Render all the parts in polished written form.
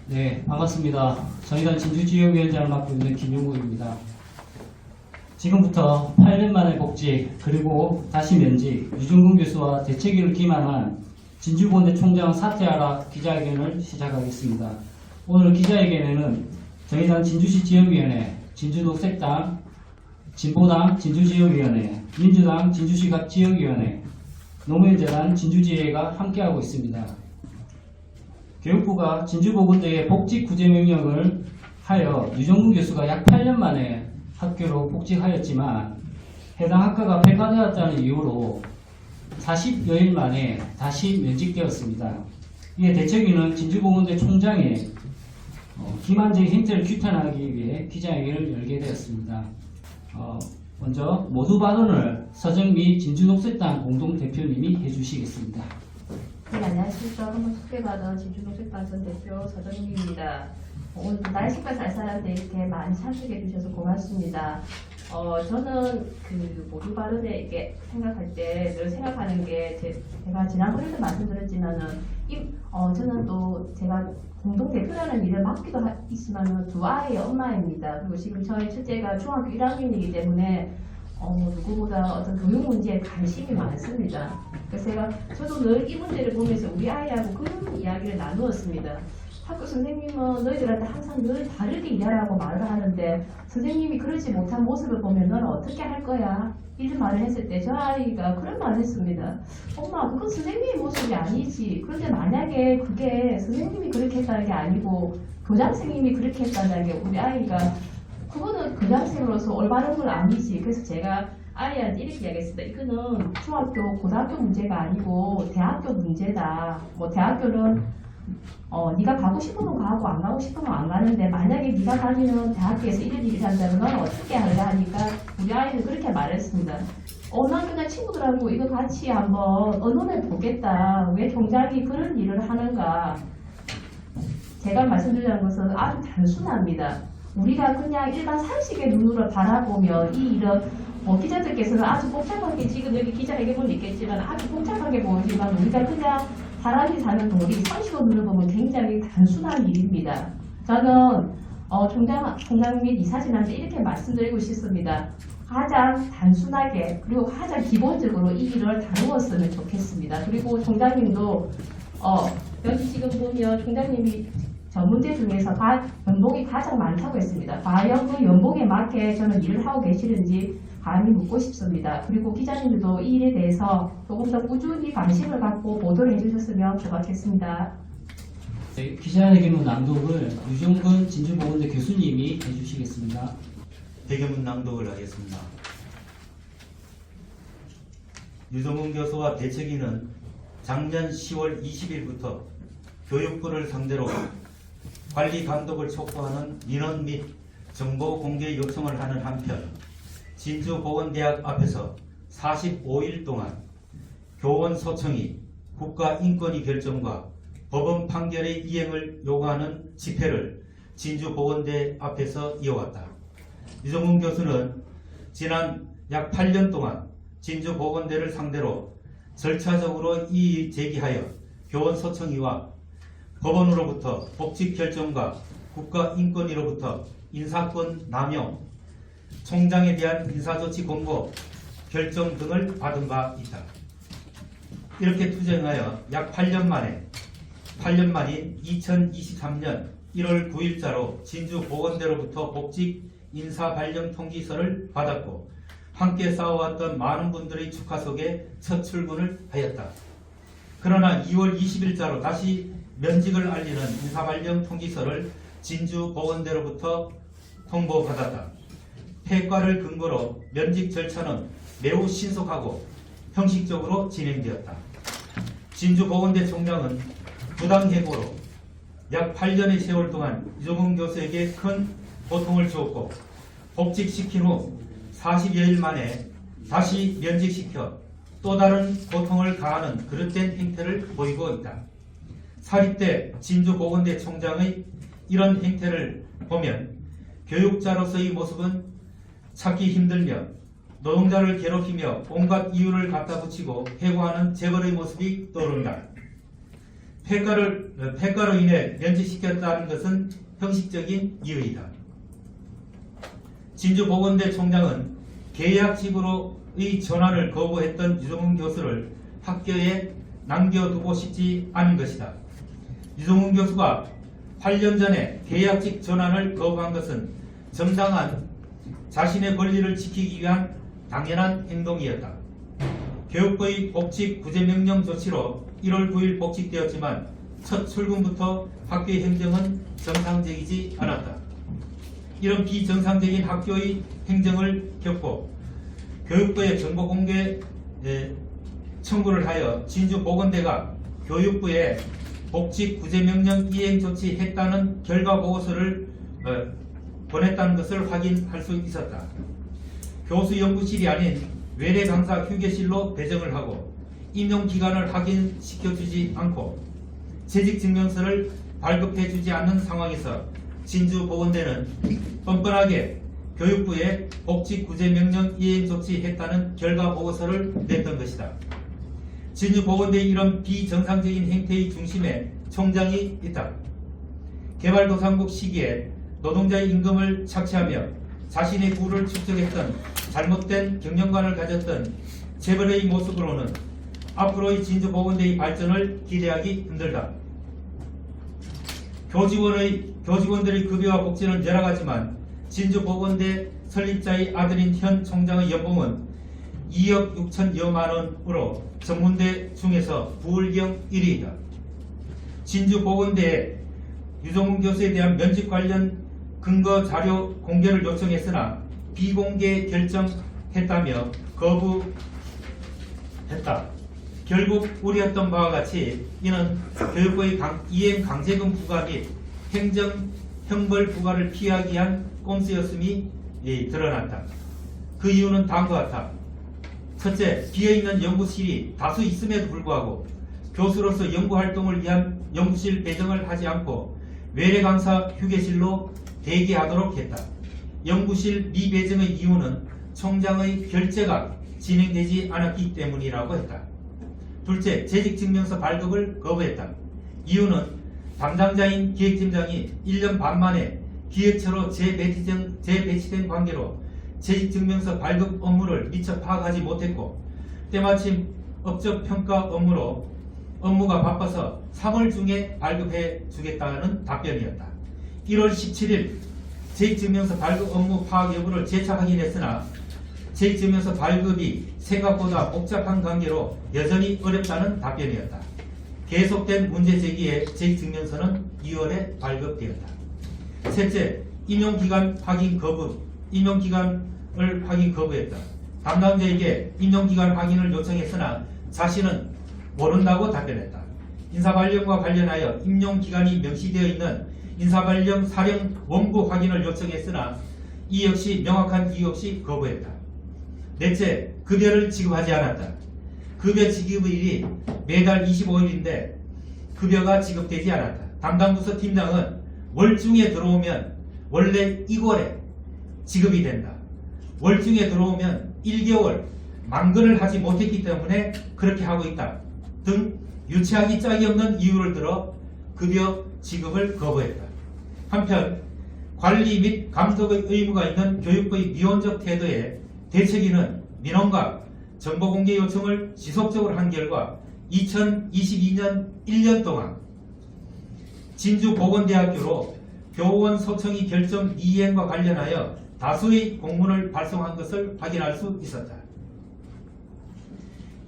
네, 반갑습니다. 정의당 진주지역위원장을 맡고 있는 김용국입니다. 지금부터 8년 만에 복직, 그리고 다시 면직, 유정근 교수와 대책위를 기망한 진주본대 총장 사퇴하라 기자회견을 시작하겠습니다. 오늘 기자회견에는 정의당 진주시 지역위원회, 진주녹색당, 진보당 진주지역위원회, 민주당 진주시 각 지역위원회, 노무현재단 진주지회가 함께하고 있습니다. 교육부가 진주보건대에 복직 구제 명령을 하여 유정근 교수가 약 8년 만에 학교로 복직하였지만 해당 학과가 폐과되었다는 이유로 40여일 만에 다시 면직되었습니다. 이에 대책위는 진주보건대 총장의 기만적인 행태를 규탄하기 위해 기자회견을 열게 되었습니다. 먼저 모두 발언을 서정미 진주녹색당 공동대표님이 해주시겠습니다. 네, 안녕하십니까. 한번 소개받은 진주녹색당 전 대표 서정미입니다. 오늘 날씨가 쌀쌀한데 이렇게 많이 참석해 주셔서 고맙습니다. 저는 그 모두 발언에 이렇게 생각할 때 늘 생각하는 게 제가 지난번에도 말씀드렸지만은 저는 또 제가 공동대표라는 일을 맡기도 있지만은 두 아이의 엄마입니다. 그리고 지금 저희 첫째가 중학교 1학년이기 때문에 누구보다 어떤 교육 문제에 관심이 많습니다. 그래서 저도 늘 이 문제를 보면서 우리 아이하고 그런 이야기를 나누었습니다. 학교 선생님은 너희들한테 항상 늘 다르게 일하라고 말을 하는데 선생님이 그러지 못한 모습을 보면 너는 어떻게 할 거야? 이런 말을 했을 때 저 아이가 그런 말을 했습니다. 엄마, 그건 선생님의 모습이 아니지. 그런데 만약에 그게 선생님이 그렇게 했다는 게 아니고 교장선생님이 그렇게 했다는 게 우리 아이가 그거는 교장선생으로서 올바른 건 아니지. 그래서 제가 아이한테 이렇게 이야기했습니다. 이거는 중학교, 고등학교 문제가 아니고 대학교 문제다. 뭐 대학교는 네가 가고 싶으면 가고 안 가고 싶으면 안 가는데 만약에 네가 가면 대학교에서 이런 일을 한다면 넌 어떻게 할까 하니까 우리 아이는 그렇게 말했습니다. 어느 학교나 친구들하고 이거 같이 한번 의논해 보겠다. 왜 총장이 그런 일을 하는가. 제가 말씀드리는 것은 아주 단순합니다. 우리가 그냥 일반 상식의 눈으로 바라보면 이 일은 기자들께서는 아주 복잡하게 지금 여기 기자회견은 있겠지만 아주 복잡하게 보이지만 우리가 그냥 사람이 사는 도리 상식으로 보면 굉장히 단순한 일입니다. 저는 총장 및 이사진한테 이렇게 말씀드리고 싶습니다. 가장 단순하게 그리고 가장 기본적으로 이 일을 다루었으면 좋겠습니다. 그리고 총장님도 여기 지금 보면 총장님이 저 문제 중에서 연봉이 가장 많다고 했습니다. 과연 그 연봉에 맞게 저는 일을 하고 계시는지 감히 묻고 싶습니다. 그리고 기자님들도 이 일에 대해서 조금 더 꾸준히 관심을 갖고 보도를 해주셨으면 좋겠습니다. 네, 기자회견문 낭독을 유정근 진주보건대 교수님이 해주시겠습니다. 대견문 낭독을 하겠습니다. 유정근 교수와 대책위는 작년 10월 20일부터 교육부를 상대로 관리 감독을 촉구하는 민원 및 정보 공개 요청을 하는 한편 진주보건대학 앞에서 45일 동안 교원 소청이 국가인권위 결정과 법원 판결의 이행을 요구하는 집회를 진주보건대 앞에서 이어왔다. 유정근 교수는 지난 약 8년 동안 진주보건대를 상대로 절차적으로 이의 제기하여 교원 소청위와 법원으로부터 복직 결정과 국가인권위로부터 인사권 남용, 총장에 대한 인사조치 권고, 결정 등을 받은 바 있다. 이렇게 투쟁하여 약 8년 만인 2023년 1월 9일자로 진주보건대로부터 복직 인사발령 통지서를 받았고 함께 싸워왔던 많은 분들의 축하 속에 첫 출근을 하였다. 그러나 2월 20일자로 다시 면직을 알리는 인사발령 통지서를 진주보건대로부터 통보받았다. 폐과를 근거로 면직 절차는 매우 신속하고 형식적으로 진행되었다. 진주보건대 총장은 부당해고로 약 8년의 세월 동안 유정근 교수에게 큰 고통을 주었고 복직시킨 후 40여일 만에 다시 면직시켜 또 다른 고통을 가하는 그릇된 행태를 보이고 있다. 사립대 진주보건대 총장의 이런 행태를 보면 교육자로서의 모습은 찾기 힘들며 노동자를 괴롭히며 온갖 이유를 갖다 붙이고 해고하는 재벌의 모습이 떠오른다. 폐가로 인해 면직시켰다는 것은 형식적인 이유이다. 진주보건대 총장은 계약직으로의 전환을 거부했던 유정훈 교수를 학교에 남겨두고 싶지 않은 것이다. 유정훈 교수가 8년 전에 계약직 전환을 거부한 것은 정당한 자신의 권리를 지키기 위한 당연한 행동이었다. 교육부의 복직 구제명령 조치로 1월 9일 복직되었지만 첫 출근부터 학교의 행정은 정상적이지 않았다. 이런 비정상적인 학교의 행정을 겪고 교육부에 정보공개 청구를 하여 진주보건대가 교육부에 복직 구제명령 이행 조치했다는 결과 보고서를 보냈다는 것을 확인할 수 있었다. 교수 연구실이 아닌 외래 강사 휴게실로 배정을 하고 임용 기간을 확인시켜주지 않고 재직 증명서를 발급해주지 않는 상황에서 진주보건대는 뻔뻔하게 교육부에 복직 구제 명령 이행 조치했다는 결과 보고서를 냈던 것이다. 진주보건대의 이런 비정상적인 행태의 중심에 총장이 있다. 개발도상국 시기에 노동자의 임금을 착취하며 자신의 부를 축적했던 잘못된 경영관을 가졌던 재벌의 모습으로는 앞으로의 진주보건대의 발전을 기대하기 힘들다. 교직원들의 급여와 복지는 여러가지만 진주보건대 설립자의 아들인 현 총장의 연봉은 2억 6천여만 원으로 전문대 중에서 부울경 1위이다. 진주보건대에 유정훈 교수에 대한 면직 관련 근거 자료 공개를 요청했으나 비공개 결정했다며 거부했다. 결국 우려했던 바와 같이 이는 교육부의 이행 강제금 부과 및 행정 형벌 부과를 피하기 위한 꼼수였음이 드러났다. 그 이유는 다음과 같다. 첫째, 비어있는 연구실이 다수 있음에도 불구하고 교수로서 연구활동을 위한 연구실 배정을 하지 않고 외래 강사 휴게실로 대기하도록 했다. 연구실 미배정의 이유는 총장의 결재가 진행되지 않았기 때문이라고 했다. 둘째, 재직증명서 발급을 거부했다. 이유는 담당자인 기획팀장이 1년 반 만에 기획처로 재배치된 관계로 재직증명서 발급 업무를 미처 파악하지 못했고 때마침 업적평가 업무가 바빠서 3월 중에 발급해 주겠다는 답변이었다. 1월 17일 재직증명서 발급 업무 파악 여부를 재차 확인했으나 재직증명서 발급이 생각보다 복잡한 관계로 여전히 어렵다는 답변이었다. 계속된 문제 제기에 재직증명서는 2월에 발급되었다. 셋째, 임용기간을 확인 거부했다. 담당자에게 임용기간 확인을 요청했으나 자신은 모른다고 답변했다. 인사발령과 관련하여 임용기간이 명시되어 있는 인사발령 사령 원고 확인을 요청했으나 이 역시 명확한 이유 없이 거부했다. 넷째, 급여를 지급하지 않았다. 급여 지급일이 매달 25일인데 급여가 지급되지 않았다. 담당 부서 팀장은 월중에 들어오면 원래 2월에 지급이 된다. 월중에 들어오면 1개월 만근을 하지 못했기 때문에 그렇게 하고 있다 등 유치하기 짝이 없는 이유를 들어 급여 지급을 거부했다. 한편 관리 및 감독의 의무가 있는 교육부의 미온적 태도에 대책위는 민원과 정보공개 요청을 지속적으로 한 결과 2022년 1년 동안 진주보건대학교로 교원 소청이 결정 이행과 관련하여 다수의 공문을 발송한 것을 확인할 수 있었다.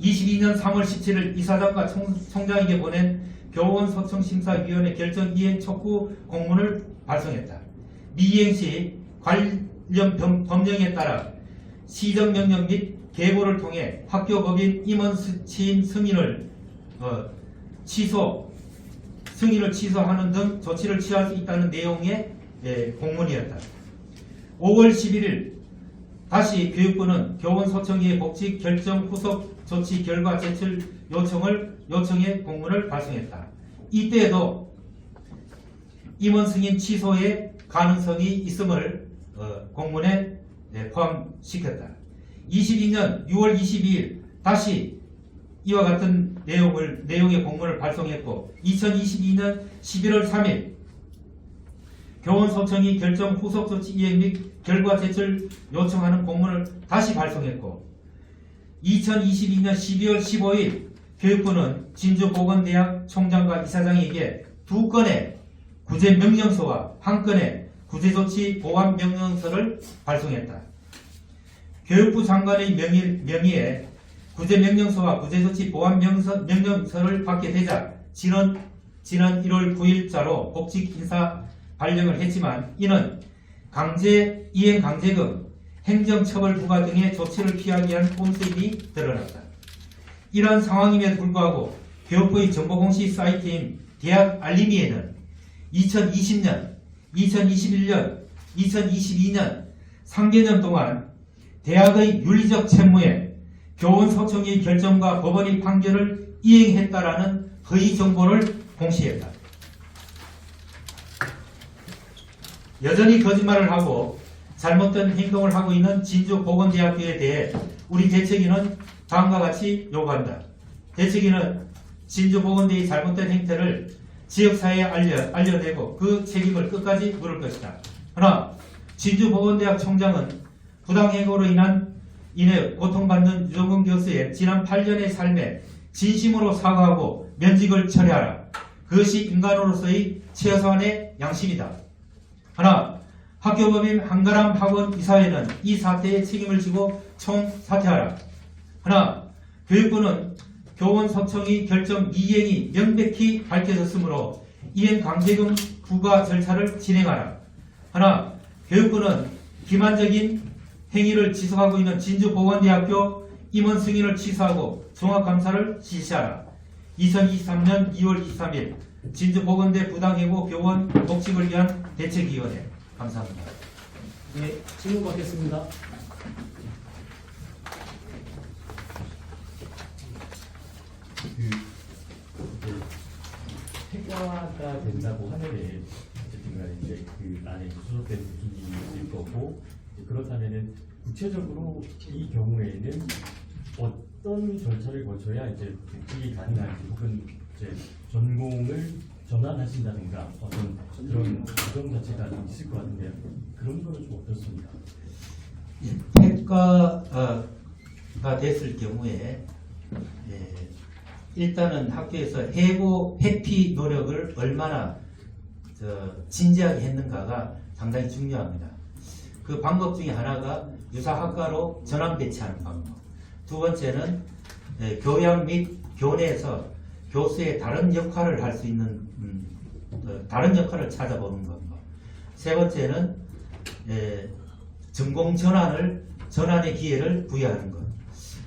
22년 3월 17일 이사장과 총장에게 보낸 교원 소청심사위원회 결정 이행 촉구 공문을 발송했다. 미이행 시 관련 법령에 따라 시정명령 및 계보를 통해 학교법인 임원 취임 승인을 취소하는 등 조치를 취할 수 있다는 내용의 공문이었다. 5월 11일 다시 교육부는 교원 소청위의 복직 결정 후속 조치 결과 제출 요청의 공문을 발송했다. 이때에도 임원 승인 취소의 가능성이 있음을 공문에 포함시켰다. 22년 6월 22일 다시 이와 같은 내용의 공문을 발송했고 2022년 11월 3일 교원소청이 결정 후속 조치 이행 및 결과 제출 요청하는 공문을 다시 발송했고 2022년 12월 15일 교육부는 진주보건대학 총장과 이사장에게 2건의 구제명령서와 1건의 구제조치 보완명령서를 발송했다. 교육부 장관의 명의에 구제명령서와 구제조치 보완명령서를 받게 되자 지난 1월 9일자로 복직 인사 발령을 했지만 이는 이행 강제금, 행정처벌 부과 등의 조치를 피하기 위한 꼼수임이 드러났다. 이러한 상황임에도 불구하고 교육부의 정보공시 사이트인 대학 알림이에는 2020년, 2021년, 2022년 3개년 동안 대학의 윤리적 책무에 교원소청의 결정과 법원의 판결을 이행했다라는 허위 정보를 공시했다. 여전히 거짓말을 하고 잘못된 행동을 하고 있는 진주보건대학교에 대해 우리 대책위는 다음과 같이 요구한다. 대책위는 진주보건대의 잘못된 행태를 지역사회에 알려내고 그 책임을 끝까지 물을 것이다. 하나, 진주보건대학 총장은 부당행위로 인해 고통받는 유정근 교수의 지난 8년의 삶에 진심으로 사과하고 면직을 철회하라. 그것이 인간으로서의 최소한의 양심이다. 하나, 학교법인 한가람 학원 이사회는 이 사태에 책임을 지고 총사퇴하라. 하나, 교육부는 교원소청의 결정 미이행이 명백히 밝혀졌으므로 이행 강제금 부과 절차를 진행하라. 하나, 교육부는 기만적인 행위를 지속하고 있는 진주보건대학교 임원 승인을 취소하고 종합감사를 실시하라. 2023년 2월 23일 진주보건대 부당해고 교원 복직을 위한 대책위원회. 감사합니다. 네, 질문 받겠습니다. 폐과가 된다고 하면은 어쨌든 간에 이제 그 안에 수속된 부분이 있을 거고 그렇다면은 구체적으로 이 경우에는 어떤 절차를 거쳐야 이제 복직이 가능한지 혹은 이제 전공을 전환하신다든가 어떤 그런 과정 자체가 좀 있을 것 같은데요. 그런 거는 좀 어떻습니까? 폐과가 됐을 경우에 일단은 학교에서 회피 노력을 얼마나 진지하게 했는가가 상당히 중요합니다. 그 방법 중에 하나가 유사학과로 전환 배치하는 방법. 두 번째는 교양 및 교내에서 교수의 다른 역할을 할 수 있는 다른 역할을 찾아보는 방법. 세 번째는 전공 전환의 기회를 부여하는 것.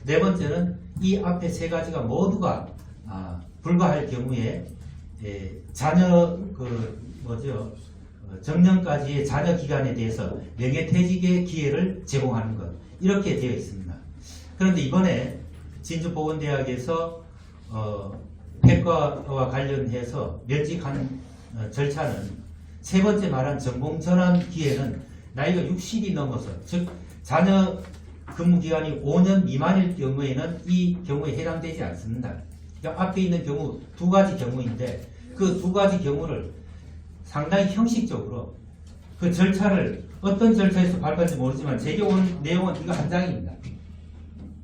네 번째는 이 앞에 세 가지가 모두가 불가할 경우에 자녀 정년까지의 자녀 기간에 대해서 명예퇴직의 기회를 제공하는 것. 이렇게 되어 있습니다. 그런데 이번에 진주보건대학에서 폐과와 관련해서 면직한 절차는 세 번째 말한 전공 전환 기회는 나이가 60이 넘어서 즉 자녀 근무기간이 5년 미만일 경우에는 이 경우에 해당되지 않습니다. 그러니까 앞에 있는 경우 두 가지 경우인데 그 두 가지 경우를 상당히 형식적으로 그 절차를 어떤 절차에서 발표할지 모르지만 제게 온 내용은 이거 한 장입니다.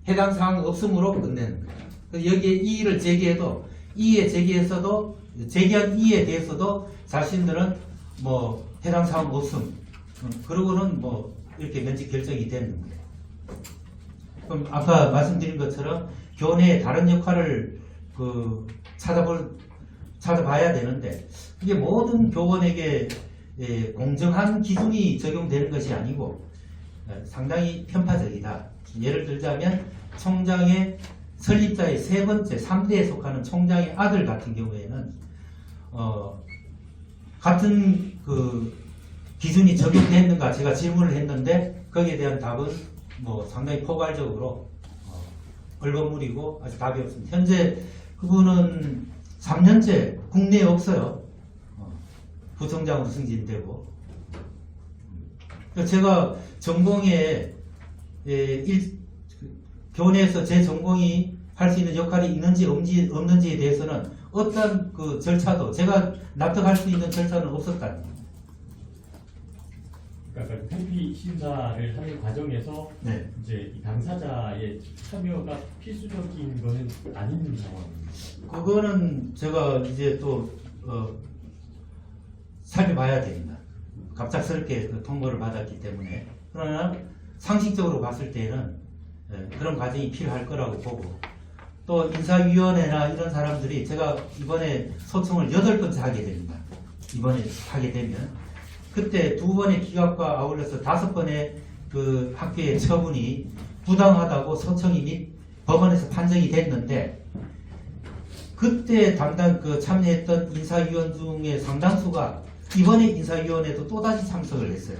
해당 사항 없음으로 끝내는 거예요. 그래서 여기에 이의를 제기해도 이의에 제기해서도 제기한 이의에 대해서도 자신들은 뭐 해당 사항 없음 그러고는 뭐 이렇게 면직 결정이 되는 거예요. 그럼 아까 말씀드린 것처럼 교내의 다른 역할을 찾아봐야 되는데 그게 모든 교원에게 공정한 기준이 적용되는 것이 아니고 상당히 편파적이다. 예를 들자면 총장의 설립자의 세 번째 3대에 속하는 총장의 아들 같은 경우에는 같은 그 기준이 적용됐는가 제가 질문을 했는데 거기에 대한 답은 뭐 상당히 포괄적으로 얼버무리고 아직 답이 없습니다. 현재 그분은 3년째 국내에 없어요. 부총장으로 승진되고 제가 전공에 교내에서 제 전공이 할 수 있는 역할이 있는지 없는지에 대해서는 어떤 그 절차도 제가 납득할 수 있는 절차는 없었다. 그러니까 회피 심사를 하는 과정에서 네. 이제 이 당사자의 참여가 필수적인 거는 아닌 상황입니다. 그거는 제가 이제 또 살펴봐야 됩니다. 갑작스럽게 그 통보를 받았기 때문에. 그러나 상식적으로 봤을 때는 그런 과정이 필요할 거라고 보고, 또 인사위원회나 이런 사람들이 제가 이번에 소청을 8번째 하게 됩니다. 이번에 하게 되면 그때 2번의 기각과 아울러서 5번의 그 학교의 처분이 부당하다고 소청이 및 법원에서 판정이 됐는데, 그때 담당 그 참여했던 인사위원 중에 상당수가 이번에 인사위원회도 또다시 참석을 했어요.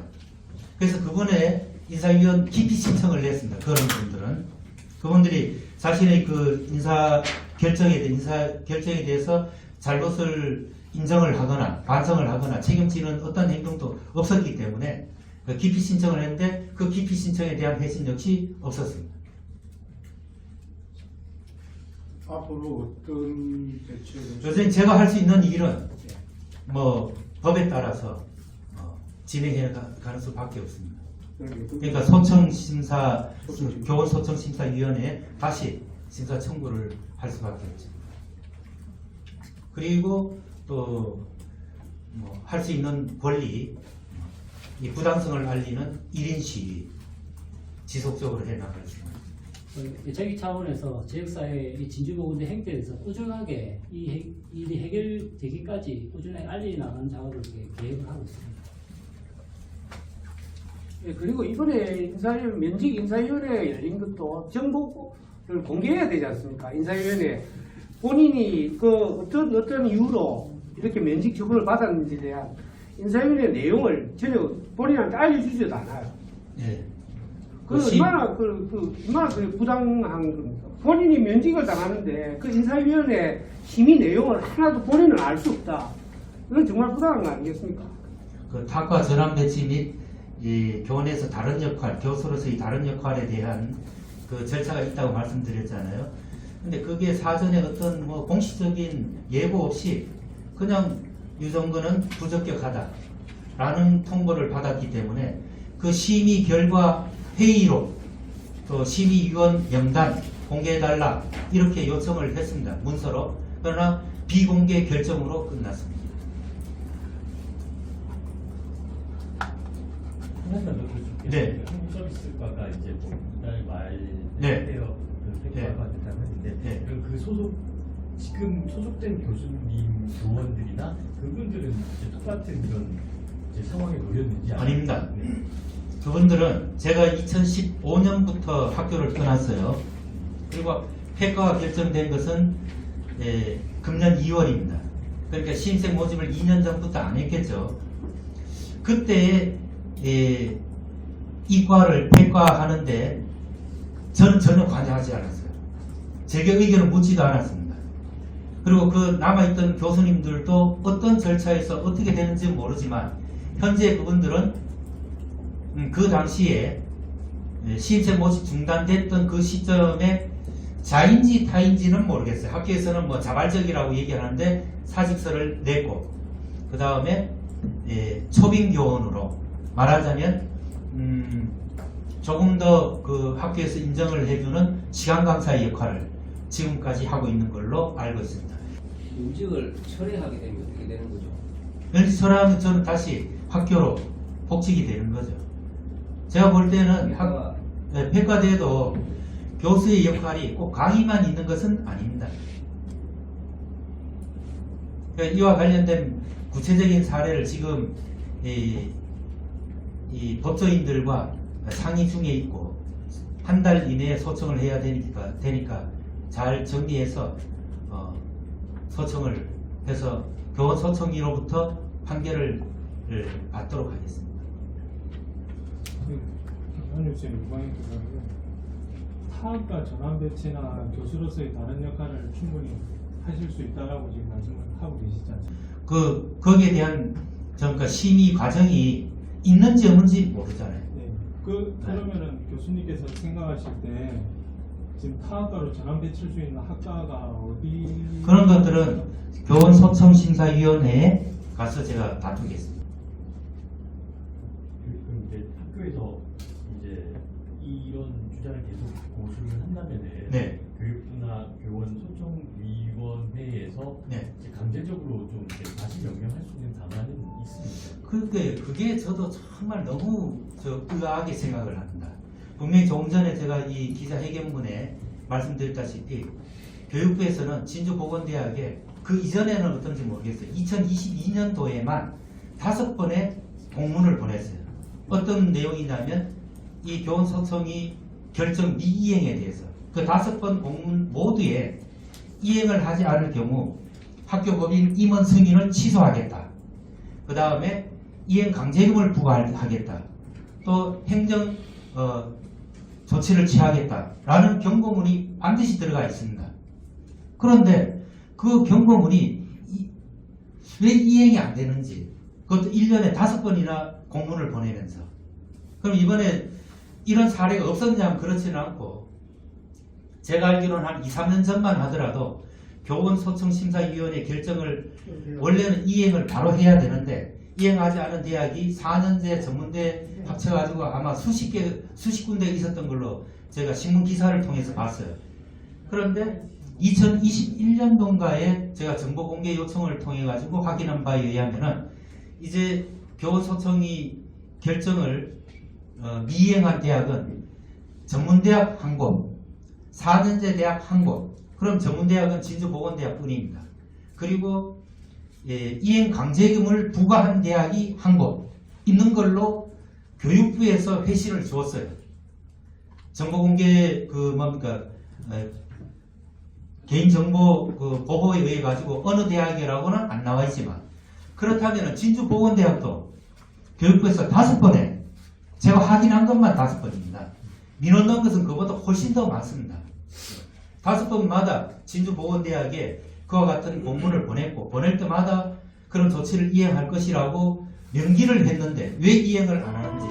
그래서 그분의 인사위원 기피 신청을 냈습니다. 그런 분들은 그분들이 자신의 그 인사 결정에 대해서 잘못을 인정을 하거나 반성을 하거나 책임지는 어떤 행동도 없었기 때문에 그 기피 신청을 했는데, 그 기피 신청에 대한 회신 역시 없었습니다. 앞으로 어떤 대책을 요즘 제가 할 수 있는 일은 뭐 법에 따라서 진행해 가는 수밖에 없습니다. 그러니까 소청심사, 교원소청심사위원회에 다시 심사 청구를 할 수밖에 없죠. 그리고 또 할 수 있는 권리, 이 부당성을 알리는 1인 시위 지속적으로 해 나갈 수 있습니다. 대책위 차원에서 지역사회의 이 진주보건대 행태에 대해서 꾸준하게 이 일이 해결되기까지 꾸준하게 알리 나가는 작업을 이렇게 계획을 하고 있습니다. 예, 그리고 이번에 면직 인사위원회 열린 것도 정보를 공개해야 되지 않습니까? 인사위원회 본인이 그 어떤 이유로 이렇게 면직 처분을 받았는지에 대한 인사위원회 내용을 전혀 본인한테 알려주지도 않아요. 네. 그 얼마나 얼마나 부당한 겁니까? 본인이 면직을 당하는데 그 인사위원회 심의 내용을 하나도 본인은 알 수 없다. 이건 정말 부당한 거 아니겠습니까? 그 학과 전환 배치 및 이 교원에서 다른 역할, 교수로서의 다른 역할에 대한 그 절차가 있다고 말씀드렸잖아요. 근데 그게 사전에 어떤 뭐 공식적인 예고 없이 그냥 유정근은 부적격하다라는 통보를 받았기 때문에 그 심의 결과 회의로 또 심의위원 명단 공개해달라 이렇게 요청을 했습니다. 문서로. 그러나 비공개 결정으로 끝났습니다. 하나만 더 여쭙겠습니다. 네. 한국서비스과가 이제 이달 말 네. 때요 폐과가 됐다고 했는데, 네. 그럼 그 지금 소속된 교수님 교원들이나 그분들은 이제 똑같은 이런 이제 상황에 놓였는지 아닙니다. 네. 그분들은 제가 2015년부터 학교를 떠났어요. 그리고 폐과가 결정된 것은 금년 2월입니다. 그러니까 신입생 모집을 2년 전부터 안 했겠죠. 그때 이과를 폐과하는데 저는 전혀 관여하지 않았어요. 제 의견을 묻지도 않았습니다. 그리고 그 남아있던 교수님들도 어떤 절차에서 어떻게 되는지 모르지만 현재 그분들은 그 당시에 신입생 모집 중단됐던 그 시점에 자인지 타인지는 모르겠어요. 학교에서는 뭐 자발적이라고 얘기하는데 사직서를 냈고, 그 다음에 초빙 교원으로 말하자면 조금 더 그 학교에서 인정을 해주는 시간 강사의 역할을 지금까지 하고 있는 걸로 알고 있습니다. 면직을 철회하게 되면 어떻게 되는 거죠? 면직 철회하면 저는 다시 학교로 복직이 되는 거죠. 제가 볼 때는 폐과대도 교수의 역할이 꼭 강의만 있는 것은 아닙니다. 그러니까 이와 관련된 구체적인 사례를 지금 이 법조인들과 상의 중에 있고, 한 달 이내에 소청을 해야 되니까 잘 정리해서 소청을 해서 교원 소청위로부터 판결을 받도록 하겠습니다. 현육생 유방인께서는 사업과 전환 배치나 교수로서의 다른 역할을 충분히 하실 수 있다라고 지금 말씀을 하고 계시지 않습니까? 거기에 대한 그러니까 심의 과정이 있는지 없는지 모르잖아요. 네. 그러면은 교수님께서 생각하실 때 지금 타학과로 전환 배치할 수 있는 학과가 어디? 그런 것들은 교원소청심사위원회에 가서 제가 다투겠습니다. 그럼 이제 학교에서 이제 이런 주장을 계속 고수를 한다면은 네. 교육부나 교원 소통위원회에서 네. 이제 강제적으로 좀 이제 다시 명령할 수 있는 방안은 있습니다. 그게 저도 정말 너무 의아하게 생각을 합니다. 분명히 조금 전에 제가 이 기자회견문에 말씀드렸다시피 교육부에서는 진주보건대학에 그 이전에는 어떤지 모르겠어요. 2022년도에만 5번의 공문을 보냈어요. 어떤 내용이냐면 이 교원소청이 결정 미이행에 대해서 그 5번 공문 모두에 이행을 하지 않을 경우 학교법인 임원 승인을 취소하겠다. 그 다음에 이행 강제금을 부과하겠다. 또 행정 조치를 취하겠다라는 경고문이 반드시 들어가 있습니다. 그런데 그 경고문이 왜 이행이 안 되는지 그것도 1년에 5번이나 공문을 보내면서 그럼 이번에 이런 사례가 없었냐면 그렇지는 않고 제가 알기로는 한 2, 3년 전만 하더라도 교원소청심사위원회 결정을 원래는 이행을 바로 해야 되는데 이행하지 않은 대학이 4년제 전문대 합쳐가지고 아마 수십 군데 있었던 걸로 제가 신문 기사를 통해서 봤어요. 그런데 2021년도인가에 제가 정보 공개 요청을 통해 가지고 확인한 바에 의하면은 이제 교원소청이 결정을 미이행한 대학은 전문대학 한 곳, 4년제 대학 한 곳, 그럼 전문대학은 진주보건대학 뿐입니다. 그리고 이행 강제금을 부과한 대학이 한 곳 있는 걸로 교육부에서 회신을 주었어요. 정보공개 개인정보 보호에 의해 가지고 어느 대학이라고는 안 나와 있지만 그렇다면 진주보건대학도 교육부에서 5번에 제가 확인한 것만 5번입니다. 민원 넣은 것은 그보다 훨씬 더 많습니다. 5번마다 진주보건대학에 그와 같은 공문을 보냈고 보낼 때마다 그런 조치를 이행할 것이라고 명기를 했는데 왜 이행을 안 하는지